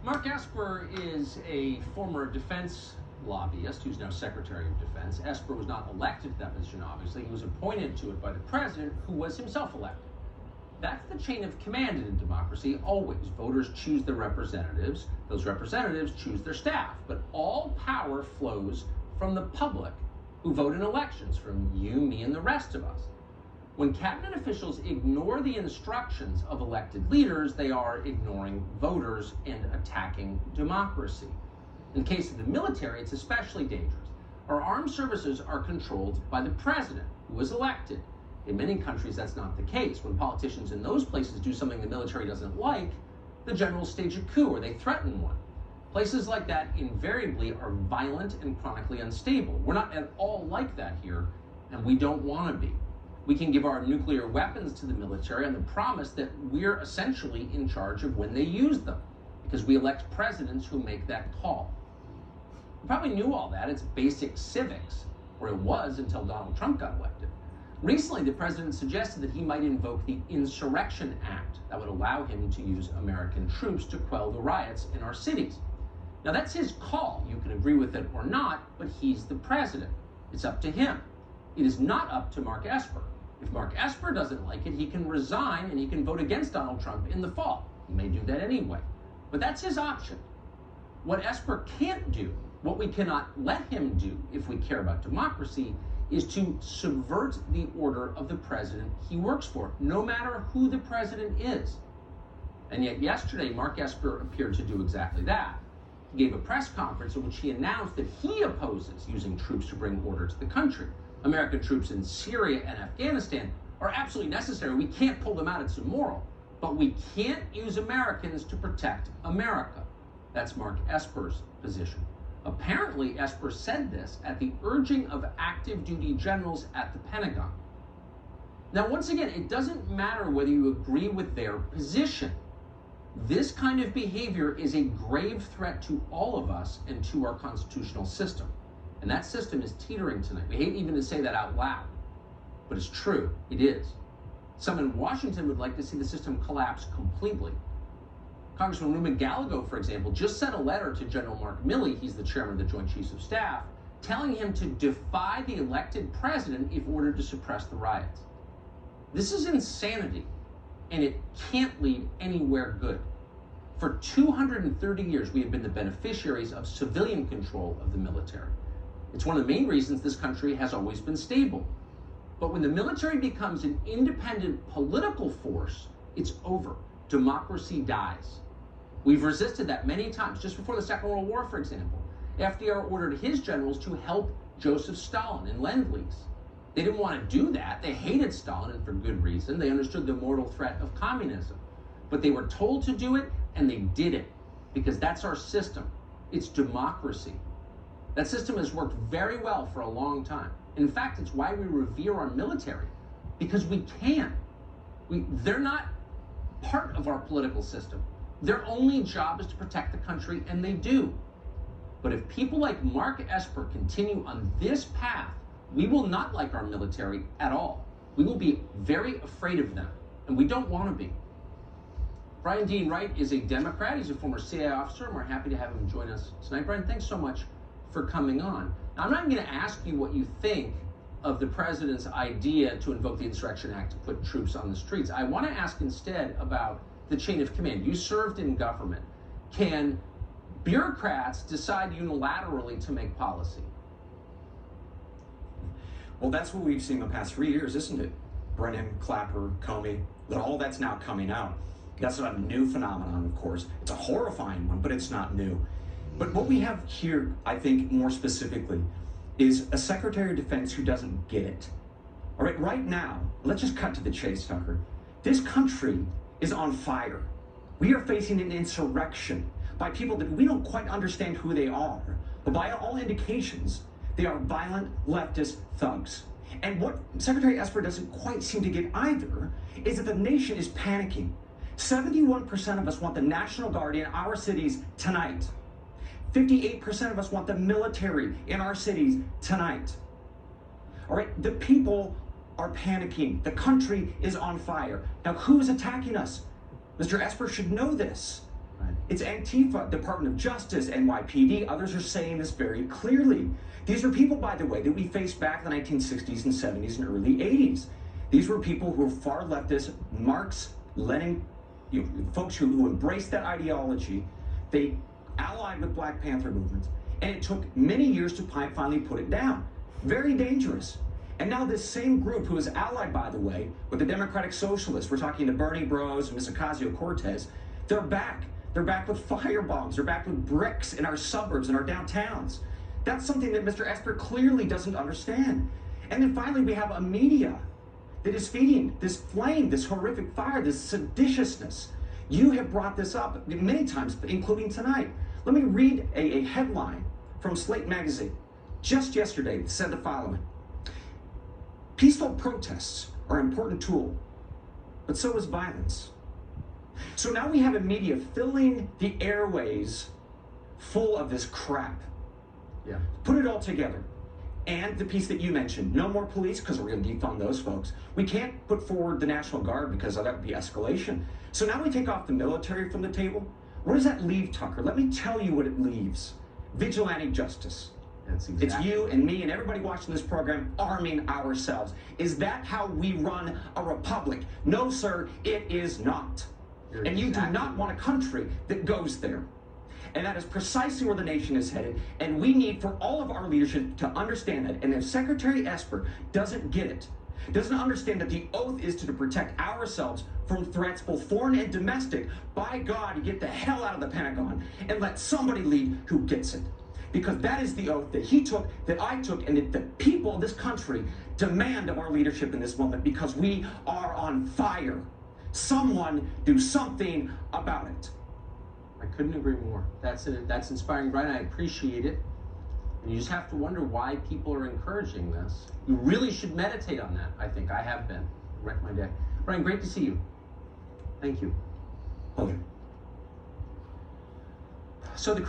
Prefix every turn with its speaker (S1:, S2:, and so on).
S1: Mark Esper is a former defense lobbyist who's now Secretary of Defense. Esper was not elected to that position, obviously. He was appointed to it by the president, who was himself elected. That's the chain of command in a democracy, always. Voters choose their representatives. Those representatives choose their staff. But all power flows from the public, who vote in elections, from you, me, and the rest of us. When cabinet officials ignore the instructions of elected leaders, they are ignoring voters and attacking democracy. In the case of the military, it's especially dangerous. Our armed services are controlled by the president, who was elected. In many countries, that's not the case. When politicians in those places do something the military doesn't like, the generals stage a coup or they threaten one. Places like that invariably are violent and chronically unstable. We're not at all like that here, and we don't want to be. We can give our nuclear weapons to the military on the promise that we're essentially in charge of when they use them, because we elect presidents who make that call. You probably knew all that. It's basic civics, or it was until Donald Trump got elected. Recently, the president suggested that he might invoke the Insurrection Act that would allow him to use American troops to quell the riots in our cities. Now, that's his call. You can agree with it or not, but he's the president. It's up to him. It is not up to Mark Esper. If Mark Esper doesn't like it, he can resign and he can vote against Donald Trump in the fall. He may do that anyway. But that's his option. What Esper can't do, what we cannot let him do if we care about democracy, is to subvert the order of the president he works for, no matter who the president is. And yet yesterday, Mark Esper appeared to do exactly that. He gave a press conference in which he announced that he opposes using troops to bring order to the country. American troops in Syria and Afghanistan are absolutely necessary. We can't pull them out, it's immoral. But we can't use Americans to protect America. That's Mark Esper's position. Apparently, Esper said this at the urging of active duty generals at the Pentagon. Now, once again, it doesn't matter whether you agree with their position. This kind of behavior is a grave threat to all of us and to our constitutional system. And that system is teetering tonight. We hate even to say that out loud, but it's true. It is. Some in Washington would like to see the system collapse completely. Congressman Lou McGallego, for example, just sent a letter to General Mark Milley, he's the chairman of the Joint Chiefs of Staff, telling him to defy the elected president if ordered to suppress the riots. This is insanity, and it can't lead anywhere good. For 230 years, we have been the beneficiaries of civilian control of the military. It's one of the main reasons this country has always been stable. But when the military becomes an independent political force, it's over. Democracy dies. We've resisted that many times. Just before the Second World War, for example, FDR ordered his generals to help Joseph Stalin in Lend-Lease. They didn't want to do that. They hated Stalin, and for good reason. They understood the mortal threat of communism. But they were told to do it, and they did it, because that's our system. It's democracy. That system has worked very well for a long time. In fact, it's why we revere our military, because we can. They're not part of our political system. Their only job is to protect the country, and they do. But if people like Mark Esper continue on this path, we will not like our military at all. We will be very afraid of them, and we don't want to be. Brian Dean Wright is a Democrat. He's a former CIA officer, and we're happy to have him join us tonight. Brian, thanks so much for coming on. Now, I'm not going to ask you what you think of the president's idea to invoke the Insurrection Act to put troops on the streets. I want to ask instead about the chain of command. You served in government. Can bureaucrats decide unilaterally to make policy?
S2: Well, that's what we've seen the past 3 years, isn't it? Brennan, Clapper, Comey, all that's now coming out. That's not a new phenomenon, of course. It's a horrifying one, but it's not new. But what we have here, I think, more specifically, is a Secretary of Defense who doesn't get it. All right now, let's just cut to the chase, Tucker. This country is on fire. We are facing an insurrection by people that we don't quite understand who they are, but by all indications, they are violent leftist thugs. And what Secretary Esper doesn't quite seem to get either is that the nation is panicking. 71% of us want the National Guard in our cities tonight. 58% of us want the military in our cities tonight. All right, the people are panicking. The country is on fire. Now, who's attacking us? Mr. Esper should know this.
S1: Right.
S2: It's Antifa, Department of Justice, NYPD. Others are saying this very clearly. These are people, by the way, that we faced back in the 1960s and 70s and early 80s. These were people who were far leftist, Marx, Lenin, folks who embraced that ideology. They allied with Black Panther movements, and it took many years to finally put it down. Very dangerous. And now this same group, who is allied, by the way, with the Democratic Socialists, we're talking to Bernie Bros and Ms. Ocasio-Cortez, they're back. They're back with firebombs. They're back with bricks in our suburbs and our downtowns. That's something that Mr. Esper clearly doesn't understand. And then finally, we have a media that is feeding this flame, this horrific fire, this seditiousness. You have brought this up many times, including tonight. Let me read a headline from Slate magazine just yesterday that said the following: peaceful protests are an important tool, but so is violence. So now we have a media filling the airways full of this crap.
S1: Yeah.
S2: Put it all together. And the piece that you mentioned, no more police, because we're going to defund those folks. We can't put forward the National Guard because that would be escalation. So now we take off the military from the table. What does that leave, Tucker? Let me tell you what it leaves. Vigilante justice.
S1: That's exactly.
S2: It's you and me and everybody watching this program arming ourselves. Is that how we run a republic? No, sir, it is not. And you do not want a country that goes there. And that is precisely where the nation is headed. And we need for all of our leadership to understand that. And if Secretary Esper doesn't get it, doesn't understand that the oath is to protect ourselves from threats, both foreign and domestic, by God, get the hell out of the Pentagon and let somebody lead who gets it. Because that is the oath that he took, that I took, and that the people of this country demand of our leadership in this moment, because we are on fire. Someone do something about it.
S1: I couldn't agree more. That's inspiring, Brian. I appreciate it. And you just have to wonder why people are encouraging this. You really should meditate on that. I think I have been. Wreck my day. Brian, great to see you. Thank you.
S2: Okay.
S1: So the